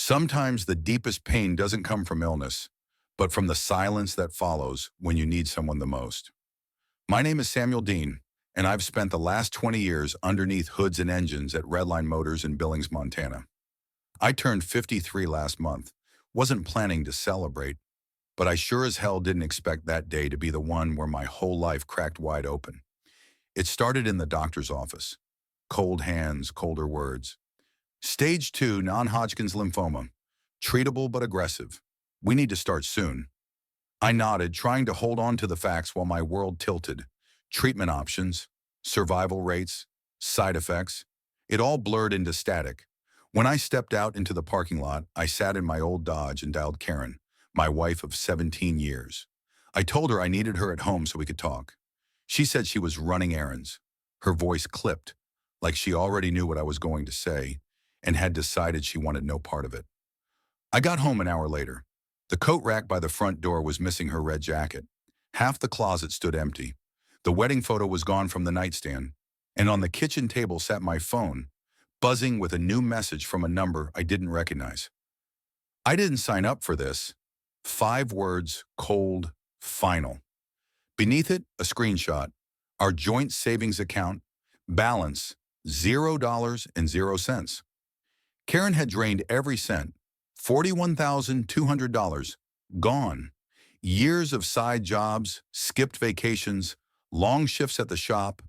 Sometimes the deepest pain doesn't come from illness, but from the silence that follows when you need someone the most. My name is Samuel Dean, and I've spent the last 20 years underneath hoods and engines at Redline Motors in Billings, Montana. I turned 53 last month, wasn't planning to celebrate, but I sure as hell didn't expect that day to be the one where my whole life cracked wide open. It started in the doctor's office. Cold hands, colder words. Stage 2 non-Hodgkin's lymphoma. Treatable but aggressive. We need to start soon. I nodded, trying to hold on to the facts while my world tilted. Treatment options, survival rates, side effects. It all blurred into static. When I stepped out into the parking lot, I sat in my old Dodge and dialed Karen, my wife of 17 years. I told her I needed her at home so we could talk. She said she was running errands. Her voice clipped, like she already knew what I was going to say and had decided she wanted no part of it. I got home an hour later. The coat rack by the front door was missing her red jacket. Half the closet stood empty. The wedding photo was gone from the nightstand, and on the kitchen table sat my phone, buzzing with a new message from a number I didn't recognize. I didn't sign up for this. 5 words, cold, final. Beneath it, a screenshot. Our joint savings account, balance, $0.00. Karen had drained every cent, $41,200, gone. Years of side jobs, skipped vacations, long shifts at the shop,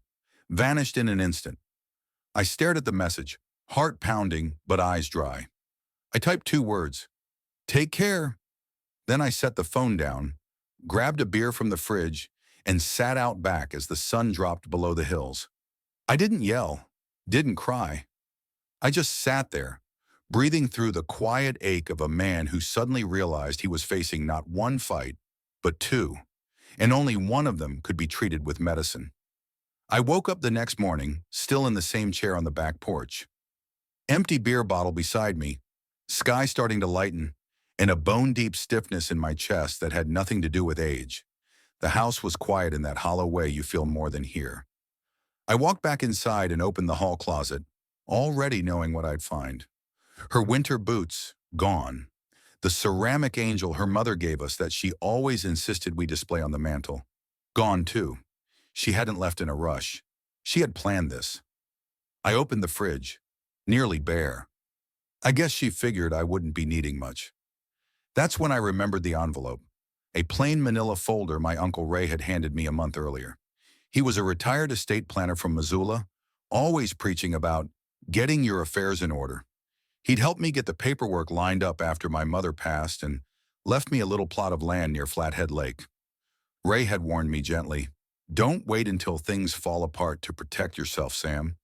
vanished in an instant. I stared at the message, heart pounding but eyes dry. I typed 2 words, take care. Then I set the phone down, grabbed a beer from the fridge, and sat out back as the sun dropped below the hills. I didn't yell, didn't cry. I just sat there, breathing through the quiet ache of a man who suddenly realized he was facing not one fight, but 2, and only one of them could be treated with medicine. I woke up the next morning, still in the same chair on the back porch. Empty beer bottle beside me, sky starting to lighten, and a bone-deep stiffness in my chest that had nothing to do with age. The house was quiet in that hollow way you feel more than here. I walked back inside and opened the hall closet, already knowing what I'd find. Her winter boots, gone. The ceramic angel her mother gave us that she always insisted we display on the mantel, gone too. She hadn't left in a rush. She had planned this. I opened the fridge, nearly bare. I guess she figured I wouldn't be needing much. That's when I remembered the envelope, a plain manila folder my Uncle Ray had handed me a month earlier. He was a retired estate planner from Missoula, always preaching about getting your affairs in order. He'd helped me get the paperwork lined up after my mother passed and left me a little plot of land near Flathead Lake. Ray had warned me gently, don't wait until things fall apart to protect yourself, Sam.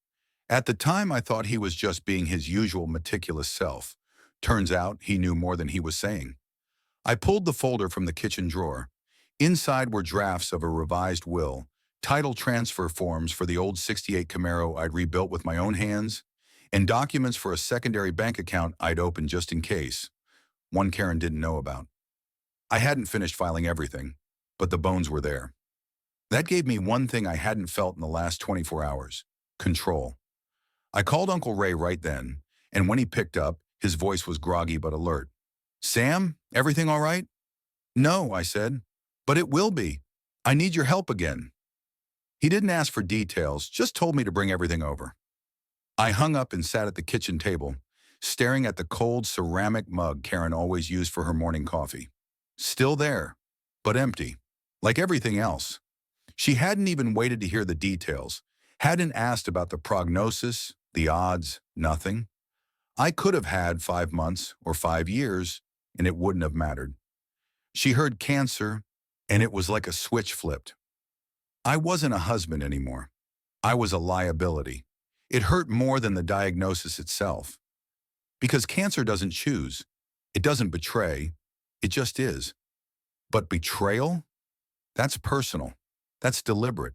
At the time, I thought he was just being his usual meticulous self. Turns out he knew more than he was saying. I pulled the folder from the kitchen drawer. Inside were drafts of a revised will, title transfer forms for the old '68 Camaro I'd rebuilt with my own hands, and documents for a secondary bank account I'd opened just in case, one Karen didn't know about. I hadn't finished filing everything, but the bones were there. That gave me one thing I hadn't felt in the last 24 hours, control. I called Uncle Ray right then, and when he picked up, his voice was groggy but alert. Sam, everything all right? No, I said, but it will be. I need your help again. He didn't ask for details, just told me to bring everything over. I hung up and sat at the kitchen table, staring at the cold ceramic mug Karen always used for her morning coffee. Still there, but empty, like everything else. She hadn't even waited to hear the details, hadn't asked about the prognosis, the odds, nothing. I could have had 5 months or 5 years, and it wouldn't have mattered. She heard cancer, and it was like a switch flipped. I wasn't a husband anymore. I was a liability. It hurt more than the diagnosis itself. Because cancer doesn't choose. It doesn't betray. It just is. But betrayal? That's personal. That's deliberate.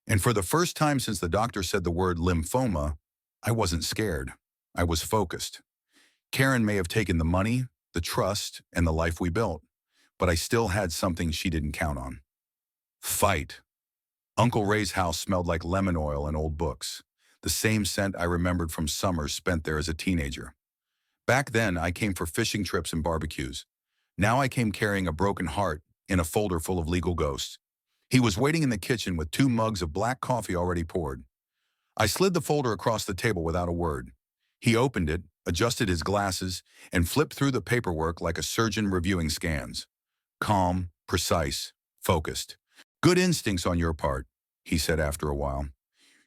And for the first time since the doctor said the word lymphoma, I wasn't scared. I was focused. Karen may have taken the money, the trust, and the life we built, but I still had something she didn't count on. Fight. Uncle Ray's house smelled like lemon oil and old books, the same scent I remembered from summers spent there as a teenager. Back then, I came for fishing trips and barbecues. Now I came carrying a broken heart in a folder full of legal ghosts. He was waiting in the kitchen with 2 mugs of black coffee already poured. I slid the folder across the table without a word. He opened it, adjusted his glasses, and flipped through the paperwork like a surgeon reviewing scans. Calm, precise, focused. Good instincts on your part, he said after a while.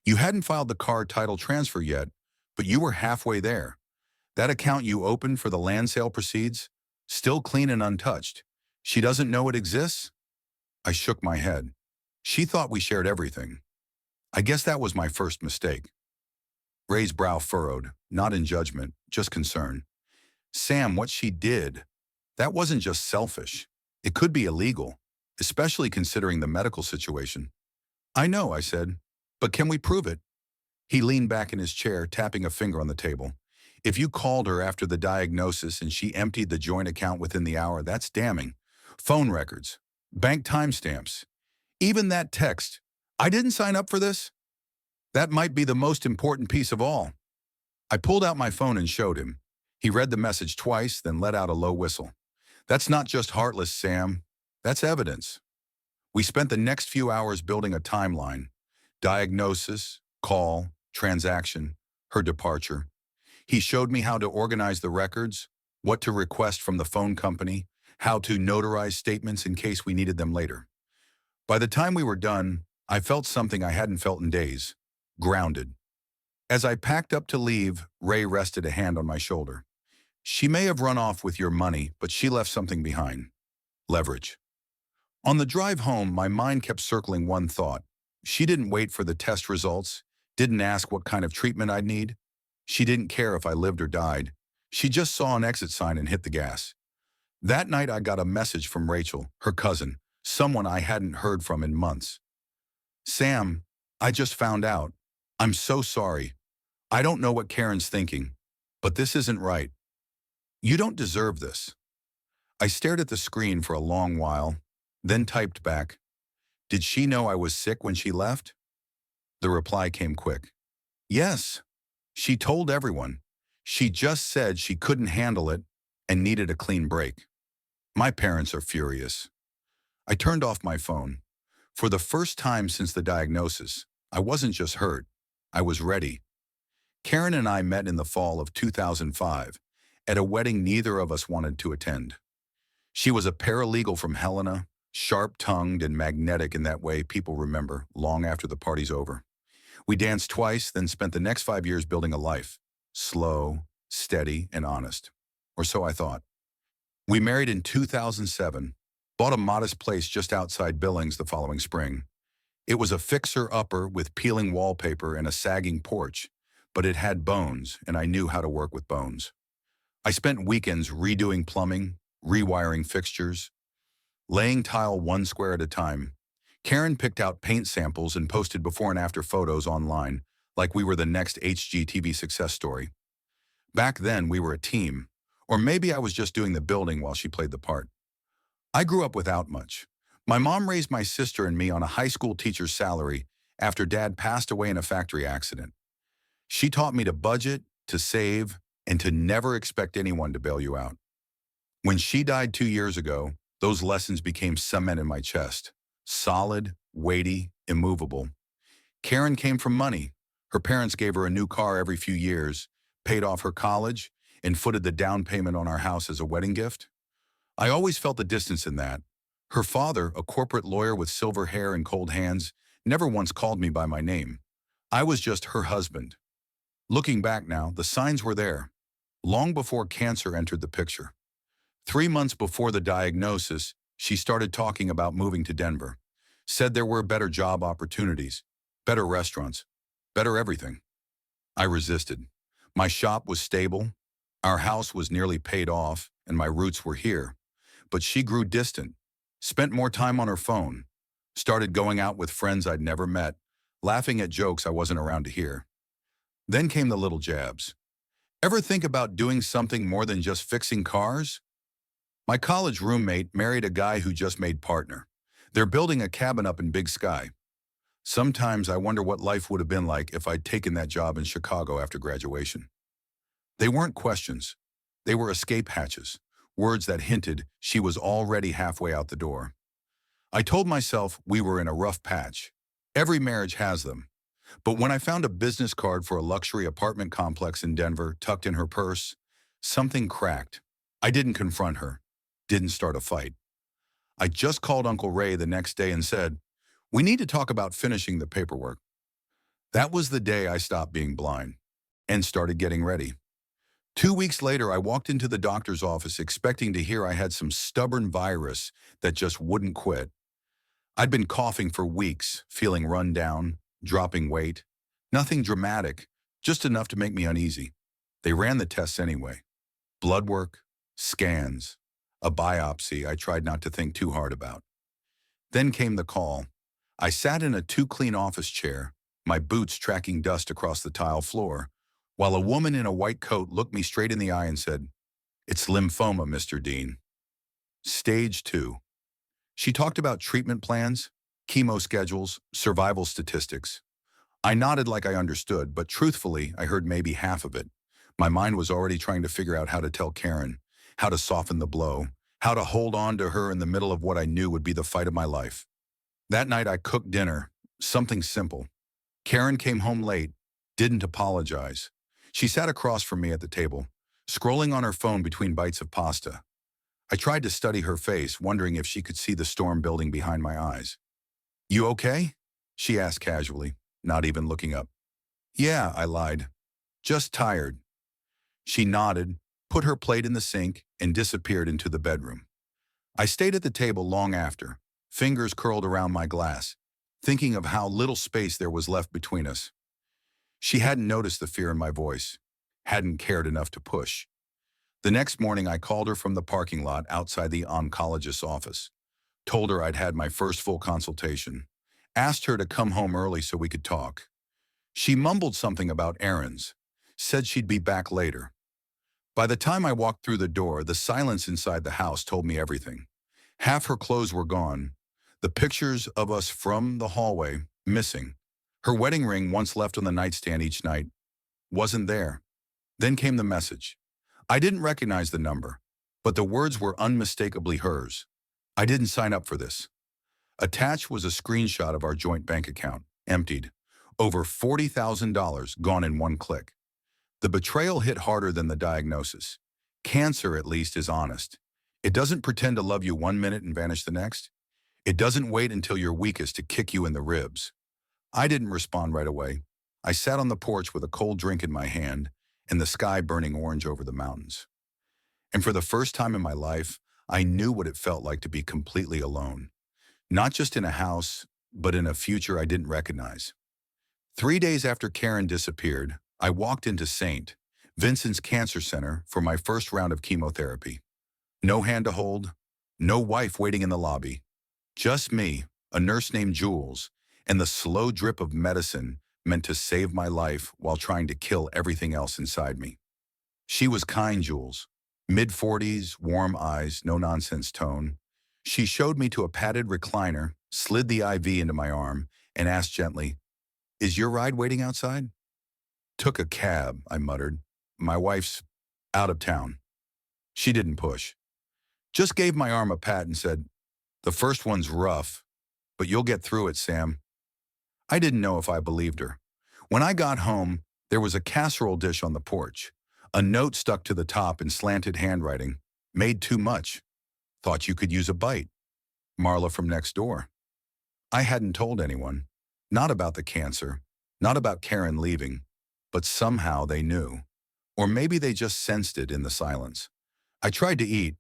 You hadn't filed the car title transfer yet, but you were halfway there. That account you opened for the land sale proceeds? Still clean and untouched. She doesn't know it exists? I shook my head. She thought we shared everything. I guess that was my first mistake. Ray's brow furrowed, not in judgment, just concern. Sam, what she did, that wasn't just selfish. It could be illegal, especially considering the medical situation. I know, I said, but can we prove it? He leaned back in his chair, tapping a finger on the table. If you called her after the diagnosis and she emptied the joint account within the hour, that's damning. Phone records, bank timestamps, even that text, I didn't sign up for this? That might be the most important piece of all. I pulled out my phone and showed him. He read the message twice, then let out a low whistle. That's not just heartless, Sam. That's evidence. We spent the next few hours building a timeline. Diagnosis, call, transaction, her departure. He showed me how to organize the records, what to request from the phone company, how to notarize statements in case we needed them later. By the time we were done, I felt something I hadn't felt in days. Grounded. As I packed up to leave, Ray rested a hand on my shoulder. She may have run off with your money, but she left something behind. Leverage. On the drive home, my mind kept circling one thought. She didn't wait for the test results, didn't ask what kind of treatment I'd need. She didn't care if I lived or died. She just saw an exit sign and hit the gas. That night I got a message from Rachel, her cousin, someone I hadn't heard from in months. Sam, I just found out. I'm so sorry. I don't know what Karen's thinking, but this isn't right. You don't deserve this. I stared at the screen for a long while, then typed back, did she know I was sick when she left? The reply came quick. Yes. She told everyone. She just said she couldn't handle it and needed a clean break. My parents are furious. I turned off my phone. For the first time since the diagnosis, I wasn't just hurt. I was ready. Karen and I met in the fall of 2005 at a wedding neither of us wanted to attend. She was a paralegal from Helena, sharp-tongued and magnetic in that way people remember long after the party's over. We danced twice, then spent the next 5 years building a life. Slow, steady, and honest. Or so I thought. We married in 2007, bought a modest place just outside Billings the following spring. It was a fixer-upper with peeling wallpaper and a sagging porch, but it had bones, and I knew how to work with bones. I spent weekends redoing plumbing, rewiring fixtures, laying tile 1 square at a time. Karen picked out paint samples and posted before and after photos online, like we were the next HGTV success story. Back then, we were a team, or maybe I was just doing the building while she played the part. I grew up without much. My mom raised my sister and me on a high school teacher's salary after Dad passed away in a factory accident. She taught me to budget, to save, and to never expect anyone to bail you out. When she died 2 years ago, those lessons became cement in my chest. Solid, weighty, immovable. Karen came from money. Her parents gave her a new car every few years, paid off her college, and footed the down payment on our house as a wedding gift. I always felt the distance in that. Her father, a corporate lawyer with silver hair and cold hands, never once called me by my name. I was just her husband. Looking back now, the signs were there, long before cancer entered the picture. 3 months before the diagnosis, she started talking about moving to Denver. Said there were better job opportunities, better restaurants, better everything. I resisted. My shop was stable, our house was nearly paid off, and my roots were here. But she grew distant, spent more time on her phone, started going out with friends I'd never met, laughing at jokes I wasn't around to hear. Then came the little jabs. Ever think about doing something more than just fixing cars? My college roommate married a guy who just made partner. They're building a cabin up in Big Sky. Sometimes I wonder what life would have been like if I'd taken that job in Chicago after graduation. They weren't questions. They were escape hatches, words that hinted she was already halfway out the door. I told myself we were in a rough patch. Every marriage has them. But when I found a business card for a luxury apartment complex in Denver tucked in her purse, something cracked. I didn't confront her, didn't start a fight. I just called Uncle Ray the next day and said, "We need to talk about finishing the paperwork." That was the day I stopped being blind and started getting ready. 2 weeks later, I walked into the doctor's office expecting to hear I had some stubborn virus that just wouldn't quit. I'd been coughing for weeks, feeling run down, dropping weight. Nothing dramatic, just enough to make me uneasy. They ran the tests anyway. Blood work, scans, a biopsy I tried not to think too hard about. Then came the call. I sat in a too-clean office chair, my boots tracking dust across the tile floor, while a woman in a white coat looked me straight in the eye and said, "It's lymphoma, Mr. Dean. Stage 2. She talked about treatment plans, chemo schedules, survival statistics. I nodded like I understood, but truthfully, I heard maybe half of it. My mind was already trying to figure out how to tell Karen, how to soften the blow, how to hold on to her in the middle of what I knew would be the fight of my life. That night I cooked dinner, something simple. Karen came home late, didn't apologize. She sat across from me at the table, scrolling on her phone between bites of pasta. I tried to study her face, wondering if she could see the storm building behind my eyes. "You okay?" she asked casually, not even looking up. "Yeah," I lied. "Just tired." She nodded, put her plate in the sink, and disappeared into the bedroom. I stayed at the table long after, fingers curled around my glass, thinking of how little space there was left between us. She hadn't noticed the fear in my voice, hadn't cared enough to push. The next morning, I called her from the parking lot outside the oncologist's office, told her I'd had my first full consultation, asked her to come home early so we could talk. She mumbled something about errands, said she'd be back later. By the time I walked through the door, the silence inside the house told me everything. Half her clothes were gone, the pictures of us from the hallway missing. Her wedding ring, once left on the nightstand each night, wasn't there. Then came the message. I didn't recognize the number, but the words were unmistakably hers. "I didn't sign up for this." Attached was a screenshot of our joint bank account, emptied. Over $40,000 gone in one click. The betrayal hit harder than the diagnosis. Cancer, at least, is honest. It doesn't pretend to love you 1 minute and vanish the next. It doesn't wait until you're weakest to kick you in the ribs. I didn't respond right away. I sat on the porch with a cold drink in my hand and the sky burning orange over the mountains. And for the first time in my life, I knew what it felt like to be completely alone. Not just in a house, but in a future I didn't recognize. 3 days after Karen disappeared, I walked into St. Vincent's Cancer Center for my first round of chemotherapy. No hand to hold, no wife waiting in the lobby. Just me, a nurse named Jules, and the slow drip of medicine meant to save my life while trying to kill everything else inside me. She was kind, Jules. Mid-40s, warm eyes, no-nonsense tone. She showed me to a padded recliner, slid the IV into my arm, and asked gently, "Is your ride waiting outside?" "Took a cab," I muttered. "My wife's out of town." She didn't push. Just gave my arm a pat and said, "The first one's rough, but you'll get through it, Sam." I didn't know if I believed her. When I got home, there was a casserole dish on the porch, a note stuck to the top in slanted handwriting. "Made too much. Thought you could use a bite. Marla from next door." I hadn't told anyone. Not about the cancer, not about Karen leaving, but somehow they knew. Or maybe they just sensed it in the silence. I tried to eat,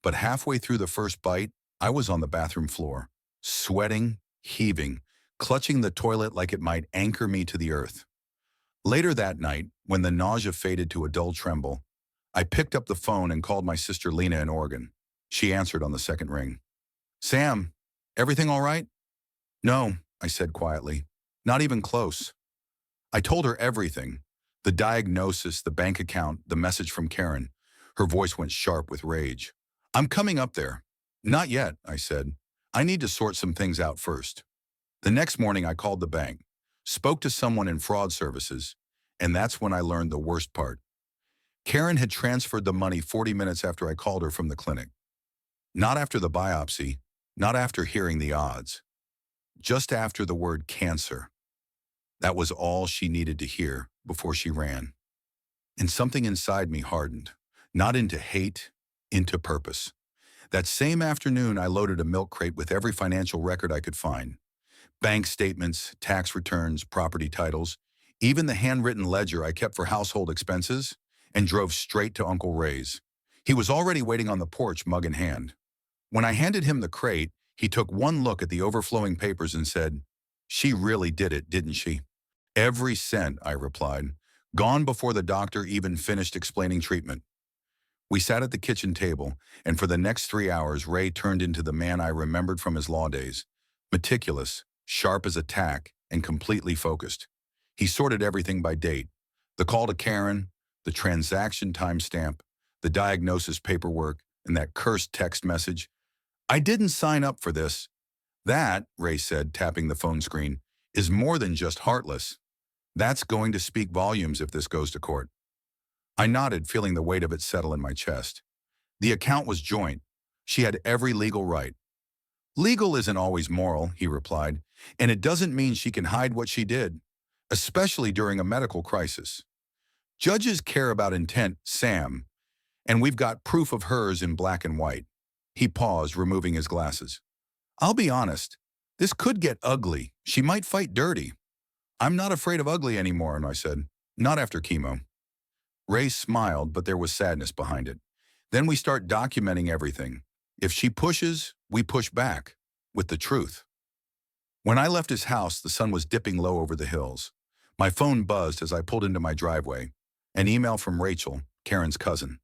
but halfway through the first bite, I was on the bathroom floor, sweating, heaving, clutching the toilet like it might anchor me to the earth. Later that night, when the nausea faded to a dull tremble, I picked up the phone and called my sister Lena in Oregon. She answered on the second ring. "Sam, everything all right?" "No," I said quietly. "Not even close." I told her everything. The diagnosis, the bank account, the message from Karen. Her voice went sharp with rage. "I'm coming up there." "Not yet," I said. "I need to sort some things out first." The next morning I called the bank, spoke to someone in fraud services, and that's when I learned the worst part. Karen had transferred the money 40 minutes after I called her from the clinic. Not after the biopsy, not after hearing the odds, just after the word cancer. That was all she needed to hear before she ran. And something inside me hardened, not into hate, into purpose. That same afternoon, I loaded a milk crate with every financial record I could find. Bank statements, tax returns, property titles, even the handwritten ledger I kept for household expenses, and drove straight to Uncle Ray's. He was already waiting on the porch, mug in hand. When I handed him the crate, he took one look at the overflowing papers and said, "She really did it, didn't she?" "Every cent," I replied, "gone before the doctor even finished explaining treatment." We sat at the kitchen table, and for the next 3 hours, Ray turned into the man I remembered from his law days. Meticulous, sharp as a tack, and completely focused. He sorted everything by date. The call to Karen, the transaction timestamp, the diagnosis paperwork, and that cursed text message. "I didn't sign up for this." "That," Ray said, tapping the phone screen, "is more than just heartless. That's going to speak volumes if this goes to court." I nodded, feeling the weight of it settle in my chest. The account was joint. She had every legal right. "Legal isn't always moral," he replied, "and it doesn't mean she can hide what she did, especially during a medical crisis. Judges care about intent, Sam, and we've got proof of hers in black and white." He paused, removing his glasses. "I'll be honest, this could get ugly. She might fight dirty." "I'm not afraid of ugly anymore," and I said, "not after chemo." Ray smiled, but there was sadness behind it. "Then we start documenting everything. If she pushes, we push back, with the truth." When I left his house, the sun was dipping low over the hills. My phone buzzed as I pulled into my driveway. An email from Rachel, Karen's cousin.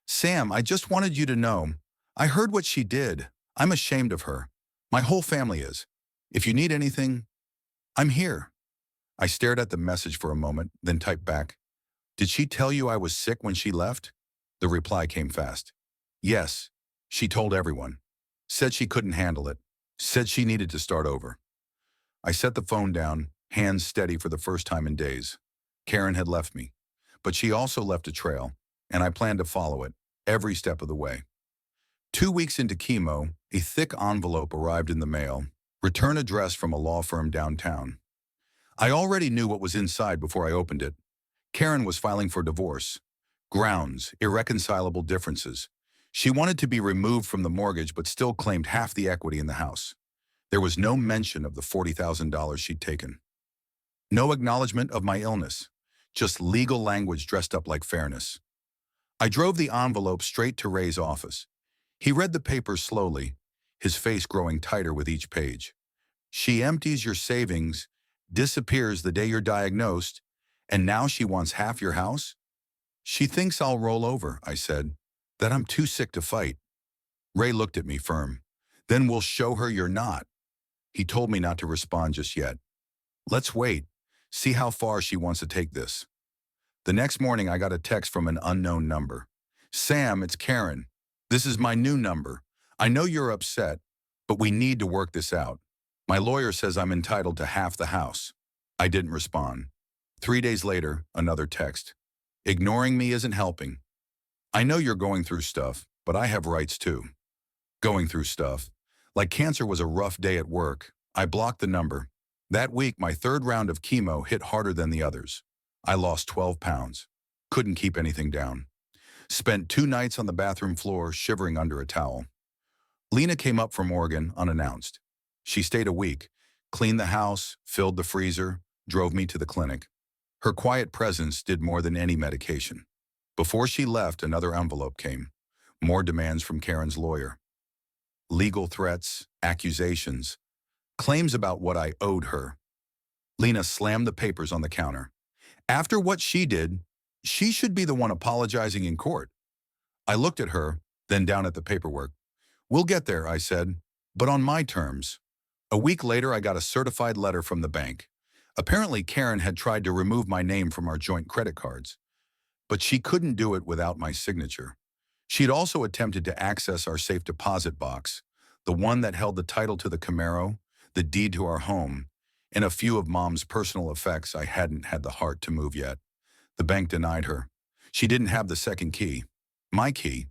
"Sam, I just wanted you to know. I heard what she did. I'm ashamed of her. My whole family is. If you need anything, I'm here." I stared at the message for a moment, then typed back, "Did she tell you I was sick when she left?" The reply came fast. "Yes, she told everyone. Said she couldn't handle it. Said she needed to start over." I set the phone down, hands steady for the first time in days. Karen had left me, but she also left a trail, and I planned to follow it, every step of the way. 2 weeks into chemo, a thick envelope arrived in the mail, return address from a law firm downtown. I already knew what was inside before I opened it. Karen was filing for divorce. Grounds, irreconcilable differences. She wanted to be removed from the mortgage but still claimed half the equity in the house. There was no mention of the $40,000 she'd taken. No acknowledgement of my illness, just legal language dressed up like fairness. I drove the envelope straight to Ray's office. He read the paper slowly, his face growing tighter with each page. "She empties your savings, disappears the day you're diagnosed, and now she wants half your house? She thinks I'll roll over," I said, "that I'm too sick to fight." Ray looked at me firm. "Then we'll show her you're not." He told me not to respond just yet. "Let's wait, see how far she wants to take this." The next morning, I got a text from an unknown number. "Sam, it's Karen. This is my new number. I know you're upset, but we need to work this out. My lawyer says I'm entitled to half the house." I didn't respond. 3 days later, another text. "Ignoring me isn't helping. I know you're going through stuff, but I have rights too." Going through stuff. Like cancer was a rough day at work. I blocked the number. That week, my third round of chemo hit harder than the others. I lost 12 pounds. Couldn't keep anything down. Spent 2 nights on the bathroom floor, shivering under a towel. Lena came up from Oregon unannounced. She stayed a week, cleaned the house, filled the freezer, drove me to the clinic. Her quiet presence did more than any medication. Before she left, another envelope came. More demands from Karen's lawyer. Legal threats, accusations, claims about what I owed her. Lena slammed the papers on the counter. After what she did, she should be the one apologizing in court. I looked at her, then down at the paperwork. "We'll get there," I said, "but on my terms." A week later, I got a certified letter from the bank. Apparently, Karen had tried to remove my name from our joint credit cards, but she couldn't do it without my signature. She'd also attempted to access our safe deposit box, the one that held the title to the Camaro, the deed to our home, and a few of Mom's personal effects I hadn't had the heart to move yet. The bank denied her. She didn't have the second key. My key.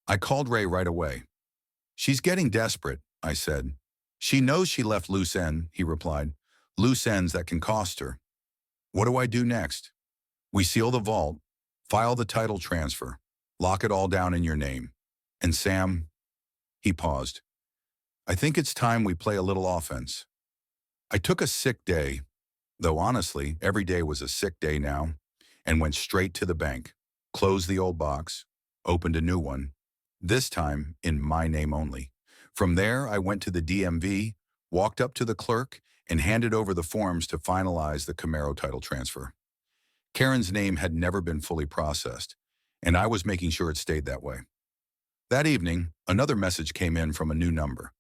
I called Ray right away. She's getting desperate, I said. She knows she left loose end, he replied. Loose ends that can cost her. What do I do next? We seal the vault, file the title transfer, lock it all down in your name. And Sam, he paused. I think it's time we play a little offense. I took a sick day, though honestly, every day was a sick day now, and went straight to the bank, closed the old box, opened a new one, this time in my name only. From there, I went to the DMV, walked up to the clerk, and handed over the forms to finalize the Camaro title transfer. Karen's name had never been fully processed, and I was making sure it stayed that way. That evening, another message came in from a new number.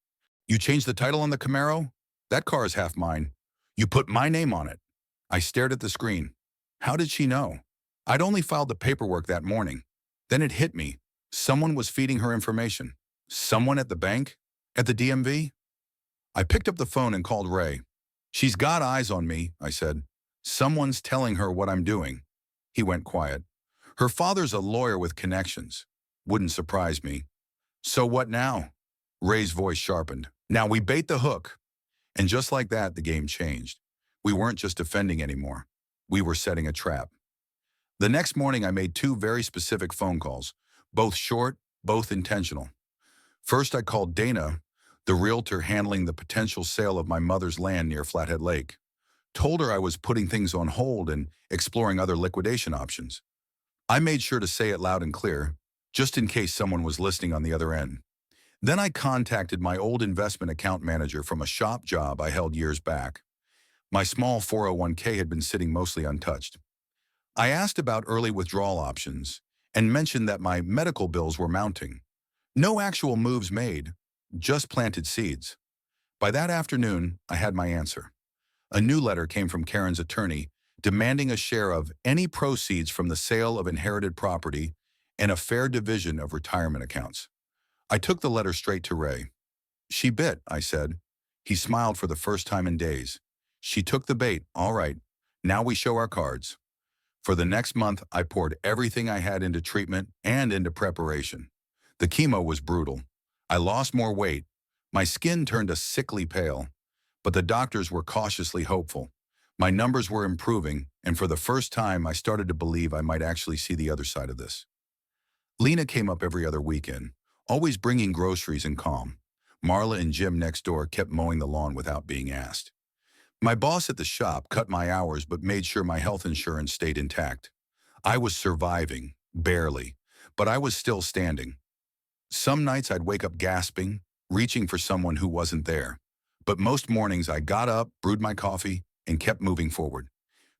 You changed the title on the Camaro? That car is half mine. You put my name on it. I stared at the screen. How did she know? I'd only filed the paperwork that morning. Then it hit me. Someone was feeding her information. Someone at the bank? At the DMV? I picked up the phone and called Ray. She's got eyes on me, I said. Someone's telling her what I'm doing. He went quiet. Her father's a lawyer with connections. Wouldn't surprise me. So what now? Ray's voice sharpened. Now we bait the hook. And just like that, the game changed. We weren't just defending anymore. We were setting a trap. The next morning, I made 2 very specific phone calls, both short, both intentional. First, I called Dana, the realtor handling the potential sale of my mother's land near Flathead Lake. Told her I was putting things on hold and exploring other liquidation options. I made sure to say it loud and clear, just in case someone was listening on the other end. Then I contacted my old investment account manager from a shop job I held years back. My small 401k had been sitting mostly untouched. I asked about early withdrawal options and mentioned that my medical bills were mounting. No actual moves made, just planted seeds. By that afternoon, I had my answer. A new letter came from Karen's attorney demanding a share of any proceeds from the sale of inherited property and a fair division of retirement accounts. I took the letter straight to Ray. She bit, I said. He smiled for the first time in days. She took the bait. All right, now we show our cards. For the next month, I poured everything I had into treatment and into preparation. The chemo was brutal. I lost more weight. My skin turned a sickly pale, but the doctors were cautiously hopeful. My numbers were improving, and for the first time, I started to believe I might actually see the other side of this. Lena came up every other weekend, always bringing groceries and calm. Marla and Jim next door kept mowing the lawn without being asked. My boss at the shop cut my hours but made sure my health insurance stayed intact. I was surviving, barely, but I was still standing. Some nights I'd wake up gasping, reaching for someone who wasn't there. But most mornings I got up, brewed my coffee, and kept moving forward.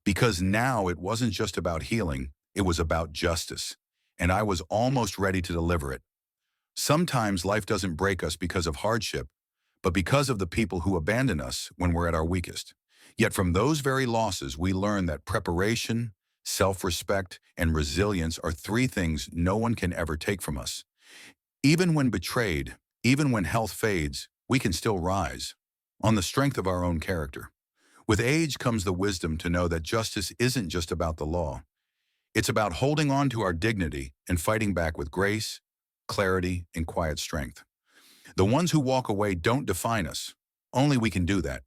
Because now it wasn't just about healing, it was about justice. And I was almost ready to deliver it. Sometimes life doesn't break us because of hardship, but because of the people who abandon us when we're at our weakest. Yet from those very losses, we learn that preparation, self-respect, and resilience are 3 things no one can ever take from us. Even when betrayed, even when health fades, we can still rise on the strength of our own character. With age comes the wisdom to know that justice isn't just about the law. It's about holding on to our dignity and fighting back with grace, clarity, and quiet strength. The ones who walk away don't define us. Only we can do that.